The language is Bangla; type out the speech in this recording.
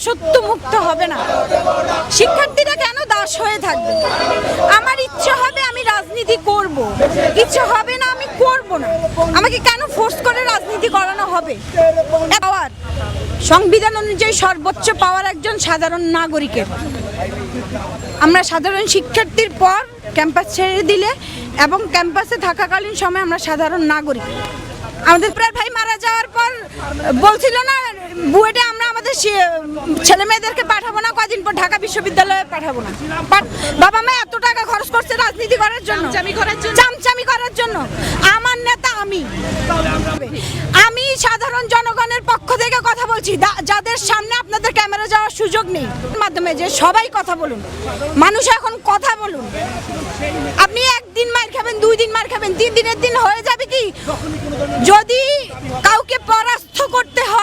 দাসত্ব মুক্ত হবে না। শিক্ষার্থীরা কেন দাস হয়ে থাকবে? আমার ইচ্ছে হবে আমি রাজনীতি করব, ইচ্ছে হবে না আমি করব না। আমাকে কেন ফোর্স করে রাজনীতি করানো হবে? পাওয়ার সংবিধান অনুযায়ী সর্বোচ্চ পাওয়ার একজন সাধারণ নাগরিকের। আমরা সাধারণ শিক্ষার্থীর পর ক্যাম্পাস ছেড়ে দিলে এবং ক্যাম্পাসে থাকাকালীন সময় আমরা সাধারণ নাগরিক। আমাদের প্রায় ভাই মারা যাওয়ার পর বলছিল না বুয়েটে আমরা আমাদের ছেলে মেয়েদেরকে পাঠাবো না, কদিন পর ঢাকা বিশ্ববিদ্যালয়ে পাঠাবো না। বাবা মা এত টাকা খরচ করছে রাজনীতি করার জন্য, চামচামি করার জন্য। আমার নেতা আমি সাধারণ জনগণের পক্ষ থেকে কথা বলছি, যাদের সামনে আপনাদের ক্যামেরা যাওয়ার সুযোগ নেই। মাধ্যমে যে সবাই কথা বলুন, মানুষ এখন কথা বলুন। আপনি একদিন মার খাবেন, 2 দিন মার খাবেন, 3 দিনের দিন হয়ে যাবে কি? যদি কাউকে পরাস্ত করতে হয়